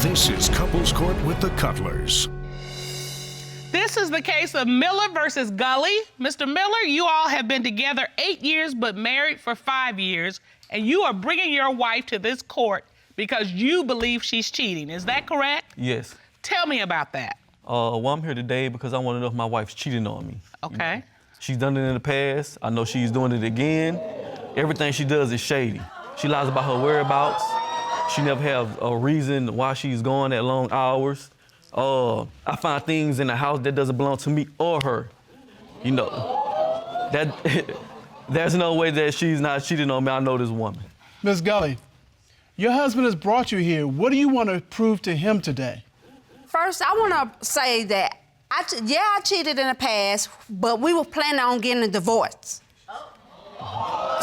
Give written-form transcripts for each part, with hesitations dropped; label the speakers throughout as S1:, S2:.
S1: This is Couples Court with the Cutlers.
S2: This is the case of Miller versus Gulley. Mr. Miller, you all have been together 8 years but married for 5 years, and you are bringing your wife to this court because you believe she's cheating. Is that correct?
S3: Yes.
S2: Tell me about that.
S3: Well, I'm here today because I want to know if my wife's cheating on me.
S2: Okay.
S3: You know, she's done it in the past. I know she's doing it again. Everything she does is shady. She lies about her whereabouts. She never have a reason why she's going at long hours. I find things in the house that doesn't belong to me or her. You know, there's no way that she's not cheating on me. I know this woman.
S4: Ms. Gulley, your husband has brought you here. What do you want to prove to him today?
S5: First, I want to say that, I cheated in the past, but we were planning on getting a divorce.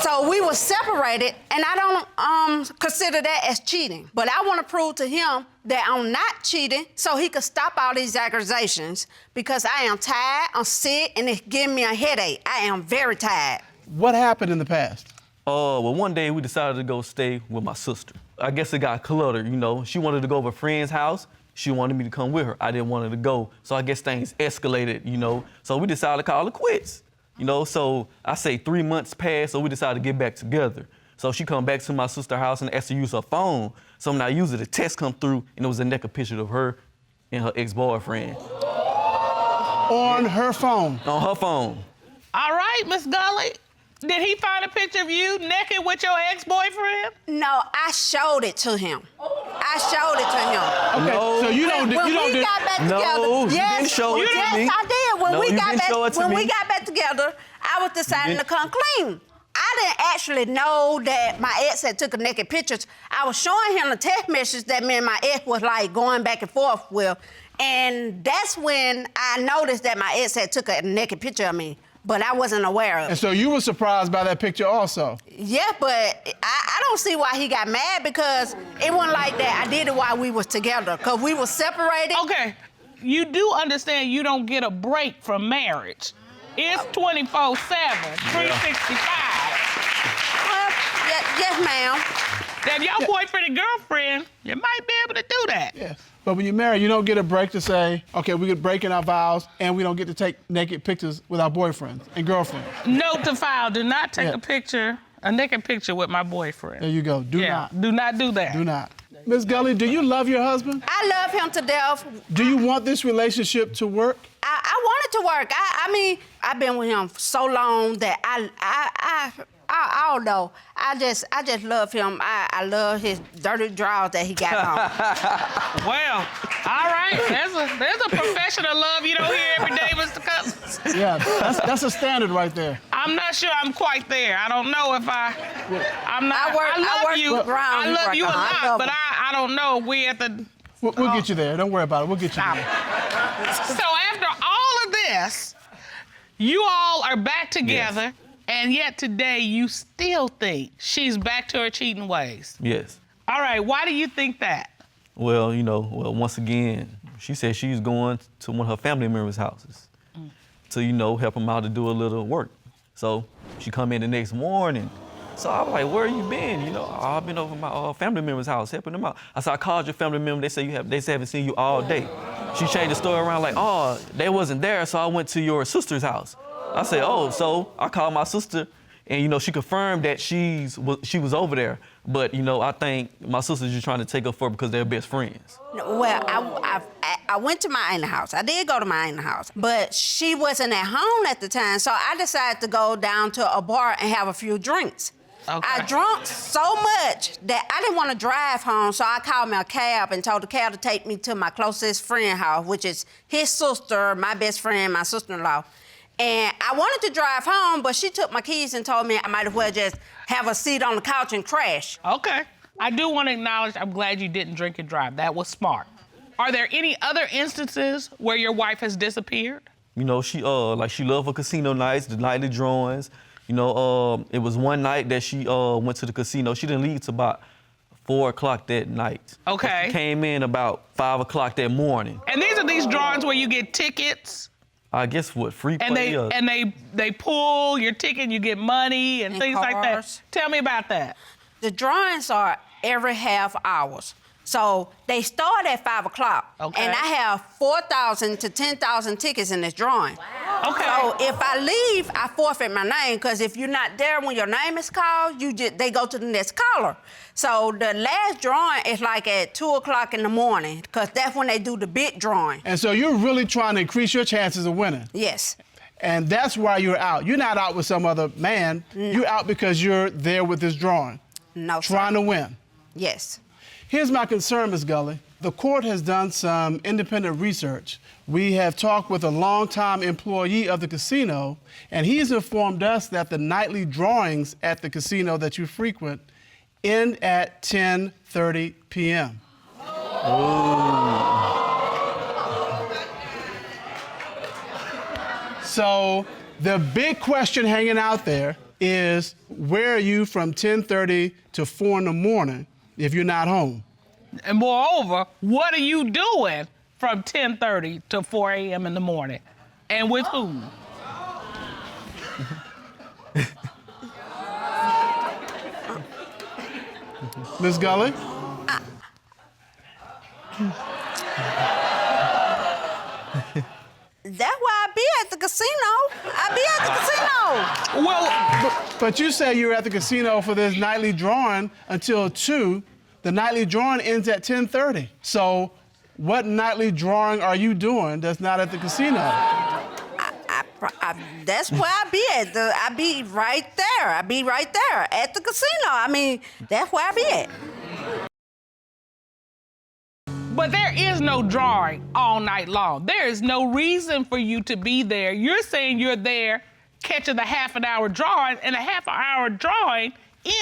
S5: So we were separated, and I don't consider that as cheating. But I want to prove to him that I'm not cheating so he could stop all these accusations because I am tired, I'm sick, and it's giving me a headache. I am very tired.
S4: What happened in the past?
S3: Well, one day we decided to go stay with my sister. I guess it got cluttered, you know. She wanted to go to a friend's house. She wanted me to come with her. I didn't want her to go. So I guess things escalated, you know. So we decided to call it quits. You know, so I say 3 months passed, so we decided to get back together. So she come back to my sister's house and asked to use her phone. So when I used it, a text come through, and it was a naked picture of her and her ex-boyfriend.
S4: On her phone?
S3: On her phone.
S2: All right, Miss Gulley. Did he find a picture of you naked with your ex-boyfriend?
S5: No, I showed it to him. I showed it to him.
S4: Okay,
S3: No.
S4: so you don't
S5: When we got back together,
S3: No, you
S5: yes,
S3: didn't show it to
S5: yes,
S3: me.
S5: I did. When
S3: No,
S5: we
S3: you
S5: got
S3: didn't show it
S5: back,
S3: to
S5: when
S3: me.
S5: we got back together, I was deciding
S3: You
S5: to come clean. I didn't actually know that my ex had took a naked pictures. I was showing him the text message that me and my ex was like going back and forth with, and that's when I noticed that my ex had took a naked picture of me, but I wasn't aware of it.
S4: And so you were surprised by that picture also?
S5: Yeah, but I don't see why he got mad because it wasn't like that. I did it while we was together, because we were separated.
S2: Okay, you do understand you don't get a break from marriage. It's 24/7, 365.
S5: Well, yes, ma'am.
S2: Then your boyfriend and girlfriend, you might be able to do that.
S4: Yeah. But when you're married, you don't get a break to say, okay, we get breaking our vows, and we don't get to take naked pictures with our boyfriends and girlfriends.
S2: Note to file, do not take
S4: Yeah.
S2: a naked picture with my boyfriend.
S4: There you go. Do not.
S2: Do not do that.
S4: Do not. Ms. Gulley, do you love your husband?
S5: I love him to death.
S4: Do you want this relationship to work?
S5: I want it to work. I mean, I've been with him for so long that I don't know. I just love him. I love his dirty drawers that he got on.
S2: Well, all right. There's a professional love you don't hear every day, Mr. Cousins.
S4: Yeah, that's a standard right there.
S2: I'm not sure I'm quite there. I don't know if I'm not.
S5: I work
S2: you.
S5: with Brown.
S2: I love you a
S5: I
S2: lot,
S5: love
S2: but
S5: him.
S2: I don't know if we at the.
S4: We'll get you there. Don't worry about it. We'll get you there.
S2: So after all of this, you all are back together,
S3: Yes.
S2: and yet today you still think she's back to her cheating ways.
S3: Yes.
S2: All right, why do you think that?
S3: Well, you know, once again, she said she's going to one of her family members' houses to, you know, help them out to do a little work. So she come in the next morning. So I was like, where you been? You know, I've been over my family member's house helping them out. I said, I called your family member. They said they haven't seen you all day. She changed the story around like, oh, they wasn't there, so I went to your sister's house. I said, oh, so I called my sister, and you know, she confirmed that she was over there. But you know, I think my sister's just trying to take her for it because they're best friends.
S5: Well, I went to my aunt's house. I did go to my aunt's house, but she wasn't at home at the time, so I decided to go down to a bar and have a few drinks.
S2: Okay.
S5: I drunk so much that I didn't want to drive home, so I called me a cab and told the cab to take me to my closest friend's house, which is his sister, my best friend, my sister-in-law. And I wanted to drive home, but she took my keys and told me I might as well just have a seat on the couch and crash.
S2: Okay. I do want to acknowledge, I'm glad you didn't drink and drive. That was smart. Are there any other instances where your wife has disappeared?
S3: You know, she loved her casino nights, the nightly drawings. You know, it was one night that she went to the casino. She didn't leave till about 4 o'clock that night.
S2: Okay.
S3: She came in about 5 o'clock that morning.
S2: And these are these drawings where you get tickets?
S3: I guess what, free
S2: And
S3: play?
S2: they pull your ticket and you get money and things like that.
S5: cars.
S2: Tell me about that.
S5: The drawings are every half hours. So they start at 5 o'clock.
S2: Okay.
S5: And I have 4,000 to 10,000 tickets in this drawing.
S2: Wow. Okay.
S5: So if I leave, I forfeit my name, because if you're not there when your name is called, they go to the next caller. So the last drawing is like at 2 o'clock in the morning, because that's when they do the big drawing.
S4: And so you're really trying to increase your chances of winning.
S5: Yes.
S4: And that's why you're out. You're not out with some other man.
S5: No.
S4: You're out because you're there with this drawing.
S5: No, sir.
S4: Trying to win.
S5: Yes.
S4: Here's my concern, Ms. Gulley. The court has done some independent research. We have talked with a longtime employee of the casino, and he's informed us that the nightly drawings at the casino that you frequent end at 10:30 p.m. So the big question hanging out there is, where are you from 10:30 to 4 in the morning if you're not home?
S2: And moreover, what are you doing from 10:30 to 4 a.m. in the morning? And with whom?
S4: Ms. Gulley?
S5: That's why I be at the casino. I be at the casino.
S2: Well,
S4: But you say you're at the casino for this nightly drawing until 2. The nightly drawing ends at 10:30. So what nightly drawing are you doing that's not at the casino?
S5: That's where I be at. I be right there. I be right there at the casino. I mean, that's where I be at.
S2: but there is no drawing all night long. There is no reason for you to be there. You're saying you're there catching the half-an-hour drawing, and a half-an-hour drawing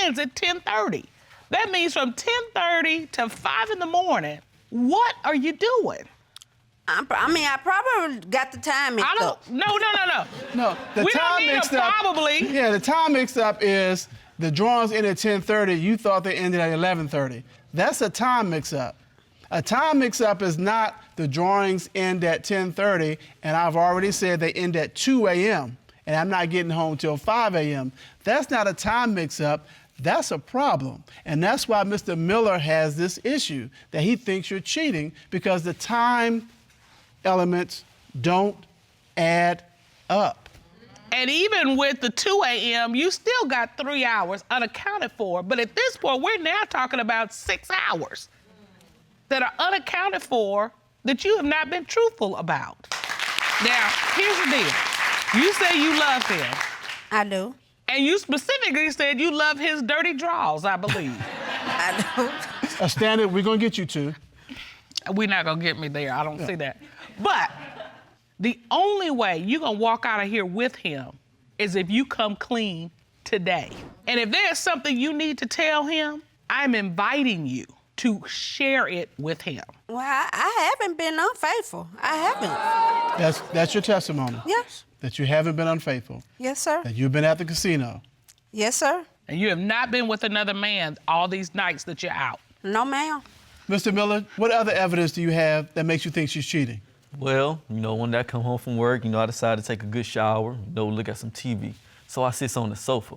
S2: ends at 10:30. That means from 10:30 to 5 in the morning, what are you doing?
S5: I probably got the time mixed up.
S2: No.
S4: No, the
S2: We don't
S4: time
S2: need a
S4: mixed up.
S2: probably.
S4: Yeah, the time mixed up is the drawings end at 10:30. You thought they ended at 11:30. That's a time mix-up. A time mix-up is not the drawings end at 10:30, and I've already said they end at 2 a.m., and I'm not getting home till 5 a.m. That's not a time mix-up. That's a problem. And that's why Mr. Miller has this issue, that he thinks you're cheating because the time elements don't add up.
S2: And even with the 2 a.m., you still got 3 hours unaccounted for. But at this point, we're now talking about 6 hours that are unaccounted for that you have not been truthful about. Now, here's the deal. You say you love him.
S5: I do.
S2: And you specifically said you love his dirty draws, I believe.
S5: I do.
S4: A standard we're going to get you to.
S2: We're not gonna get me there, I don't see that. But the only way you're gonna walk out of here with him is if you come clean today. And if there's something you need to tell him, I'm inviting you to share it with him.
S5: Well, I haven't been unfaithful. I haven't.
S4: That's your testimony.
S5: Yes.
S4: That you haven't been unfaithful.
S5: Yes, sir.
S4: That you've been at the casino.
S5: Yes, sir.
S2: And you have not been with another man all these nights that you're out.
S5: No, ma'am.
S4: Mr. Miller, what other evidence do you have that makes you think she's cheating?
S3: Well, when I come home from work, I decide to take a good shower, look at some TV. So I sit on the sofa.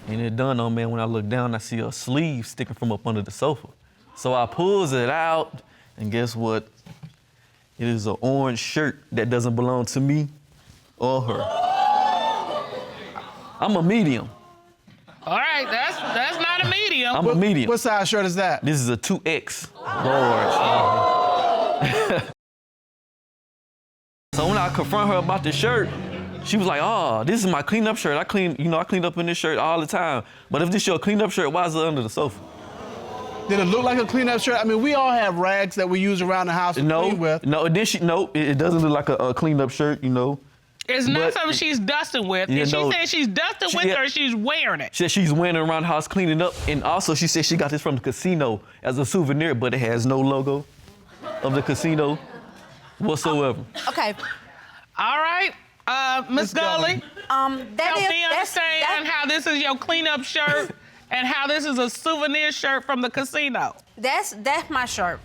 S3: And it dawned on me when I look down, I see a sleeve sticking from up under the sofa. So I pulls it out, and guess what? It is an orange shirt that doesn't belong to me or her. I'm a medium.
S2: All right, that's not a medium.
S3: I'm a medium.
S4: What size shirt is that?
S3: This is a 2X large. So when I confront her about the shirt, she was like, "Oh, this is my cleanup shirt. I clean up in this shirt all the time. But if this your cleanup shirt, why is it under the sofa?"
S4: Did it look like a cleanup shirt? I mean, we all have rags that we use around the house to clean with.
S3: No, it doesn't look like a cleanup shirt,
S2: It's not
S3: But-
S2: something she's dusting with.
S3: Yeah,
S2: Is she
S3: no.
S2: saying she's dusting with it or she's wearing it?
S3: She said she's wearing it around the house, cleaning up, and also she said she got this from the casino as a souvenir, but it has no logo of the casino whatsoever.
S5: Okay.
S2: All right, Miss Gulley. Help me understand how this is your cleanup shirt and how this is a souvenir shirt from the casino.
S5: That's my shirt.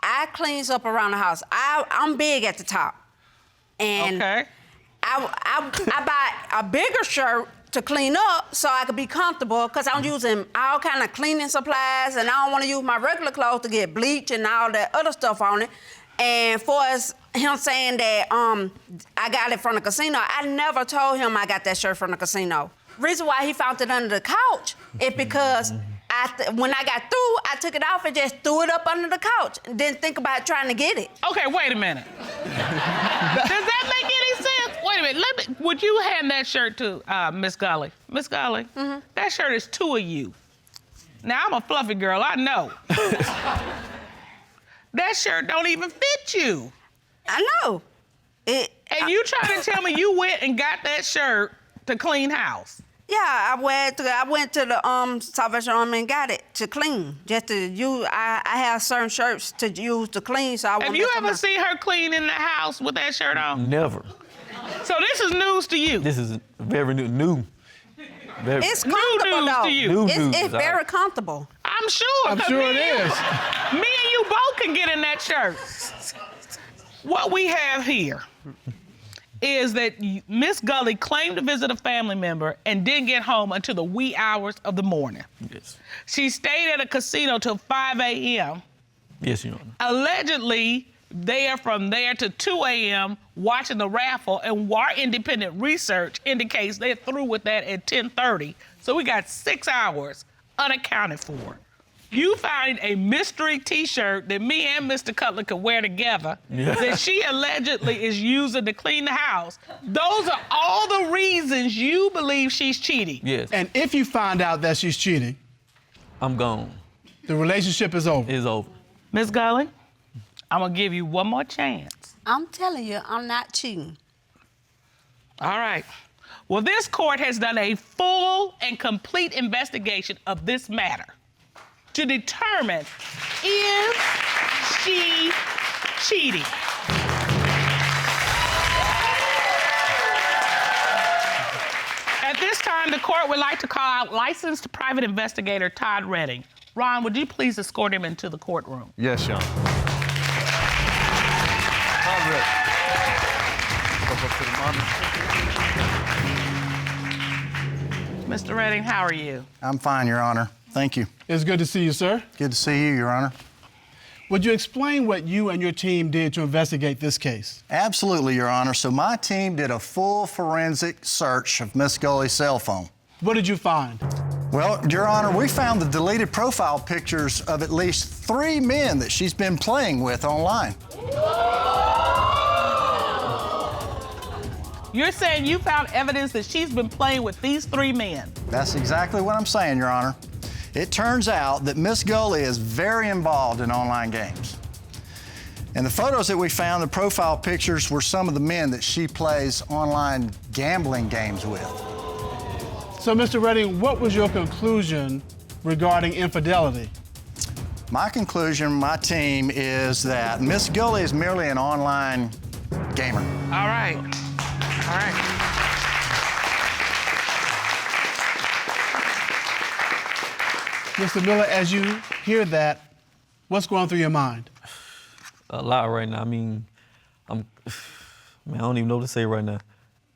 S5: I cleans up around the house. I'm big at the top. And
S2: Okay.
S5: I buy a bigger shirt to clean up so I could be comfortable because I'm using all kind of cleaning supplies and I don't want to use my regular clothes to get bleach and all that other stuff on it. And for us, him saying that I got it from the casino, I never told him I got that shirt from the casino. Reason why he found it under the couch is because when I got through, I took it off and just threw it up under the couch and didn't think about trying to get it.
S2: Okay, wait a minute. Does that make any sense? Wait a minute. Would you hand that shirt to Miss Gulley? Miss Gulley, that shirt is two of you. Now, I'm a fluffy girl, I know. That shirt don't even fit you.
S5: I know.
S2: And you trying to tell me you went and got that shirt to clean house?
S5: Yeah, I went to the Salvation Army and got it to clean. Just to use, I have certain shirts to use to clean, so I
S2: Have you ever seen her clean in the house with that shirt on?
S3: Never.
S2: So this is news to you.
S3: This is very new.
S5: It's comfortable
S2: news
S5: though.
S2: to you.
S5: It's very comfortable.
S2: I'm sure.
S4: I'm sure it is.
S2: Me and you both can get in that shirt. What we have here is that Miss Gulley claimed to visit a family member and didn't get home until the wee hours of the morning.
S3: Yes.
S2: She stayed at a casino till 5 a.m.
S3: Yes, Your Honor.
S2: Allegedly, from there to 2 a.m. watching the raffle, and our independent research indicates they're through with that at 10:30. So we got 6 hours unaccounted for. You find a mystery T-shirt that me and Mr. Cutler could wear together that she allegedly is using to clean the house. Those are all the reasons you believe she's cheating.
S3: Yes.
S4: And if you find out that she's cheating,
S3: I'm gone.
S4: the relationship is over.
S3: It's over.
S2: Miss Gulley, I'm gonna give you one more chance.
S5: I'm telling you, I'm not cheating.
S2: All right. Well, this court has done a full and complete investigation of this matter to determine is she cheating. At this time, the court would like to call out licensed private investigator Todd Redding. Ron, would you please escort him into the courtroom?
S6: Yes, Your Honor. Todd Redding. Step up to the monitor.
S2: Mr. Redding, how are you?
S7: I'm fine, Your Honor. Thank you.
S4: It's good to see you, sir.
S7: Good to see you, Your Honor.
S4: Would you explain what you and your team did to investigate this case?
S7: Absolutely, Your Honor. So my team did a full forensic search of Miss Gulley's cell phone.
S4: What did you find?
S7: Well, Your Honor, we found the deleted profile pictures of at least 3 men that she's been playing with online.
S2: You're saying you found evidence that she's been playing with these 3 men?
S7: That's exactly what I'm saying, Your Honor. It turns out that Miss Gulley is very involved in online games. And the photos that we found, the profile pictures, were some of the men that she plays online gambling games with.
S4: So, Mr. Redding, what was your conclusion regarding infidelity?
S7: My conclusion, my team, is that Miss Gulley is merely an online gamer.
S2: All right. All right.
S4: Mr. Miller, as you hear that, what's going through your mind?
S3: A lot right now. I mean, I don't even know what to say right now.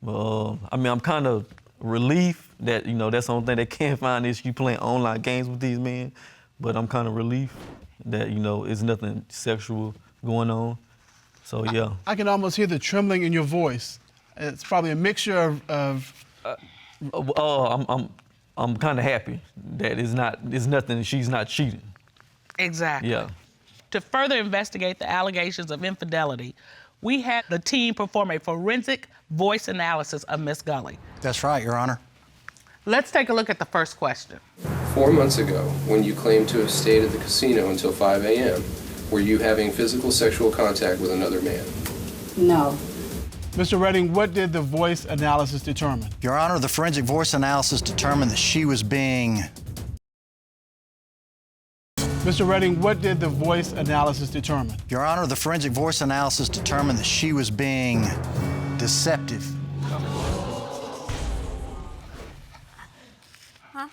S3: But, I'm kind of relieved that, that's the only thing they can't find is you playing online games with these men. But I'm kind of relieved that, it's nothing sexual going on. So, yeah.
S4: I can almost hear the trembling in your voice. It's probably a mixture of
S3: I'm kind of happy that it's nothing, she's not cheating.
S2: Exactly.
S3: Yeah.
S2: To further investigate the allegations of infidelity, we had the team perform a forensic voice analysis of Miss Gulley.
S7: That's right, Your Honor.
S2: Let's take a look at the first question.
S8: 4 months ago, when you claimed to have stayed at the casino until 5 a.m., were you having physical sexual contact with another man?
S5: No.
S4: Mr. Redding, what did the voice analysis determine?
S7: Your Honor, the forensic voice analysis determined that she was being...
S4: Mr. Redding, what did the voice analysis determine?
S7: Your Honor, the forensic voice analysis determined that she was being deceptive.
S5: Huh?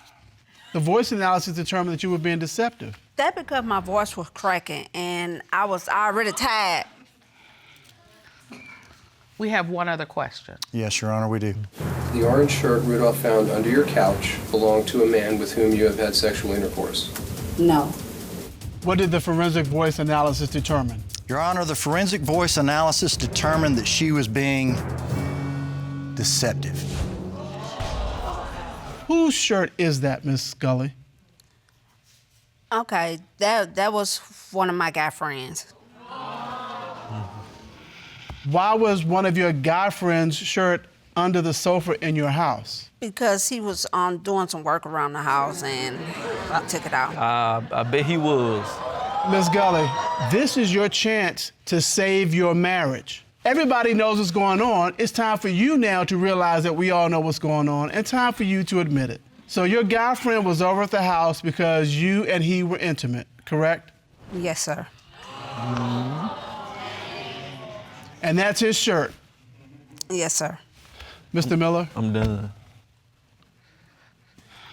S4: The voice analysis determined that you were being deceptive.
S5: That because my voice was cracking and I was already tired.
S2: We have one other question.
S7: Yes, Your Honor, we do.
S8: The orange shirt Rudolph found under your couch belonged to a man with whom you have had sexual intercourse.
S5: No.
S4: What did the forensic voice analysis determine?
S7: Your Honor, the forensic voice analysis determined that she was being deceptive.
S4: Whose shirt is that, Miss Gulley?
S5: Okay, that was one of my guy friends.
S4: Why was one of your guy friends' shirt under the sofa in your house?
S5: Because he was doing some work around the house and I took it out.
S3: I bet he was.
S4: Miss Gulley, this is your chance to save your marriage. Everybody knows what's going on. It's time for you now to realize that we all know what's going on, and time for you to admit it. So your guy friend was over at the house because you and he were intimate, correct?
S5: Yes, sir.
S4: And that's his shirt.
S5: Yes, sir.
S4: Mr. Miller?
S3: I'm done.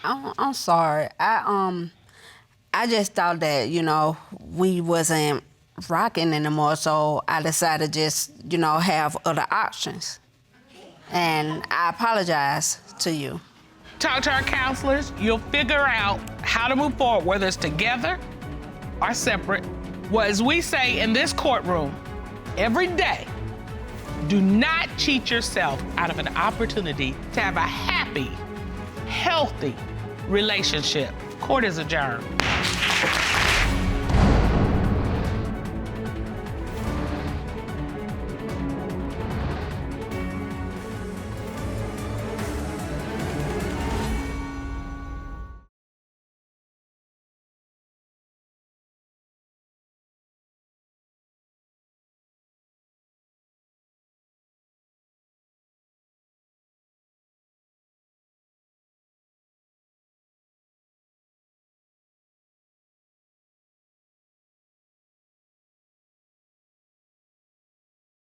S5: I'm sorry. I just thought that, we wasn't rocking anymore, so I decided to just, have other options. And I apologize to you.
S2: Talk to our counselors. You'll figure out how to move forward, whether it's together or separate. Well, as we say in this courtroom, every day, do not cheat yourself out of an opportunity to have a happy, healthy relationship. Court is adjourned.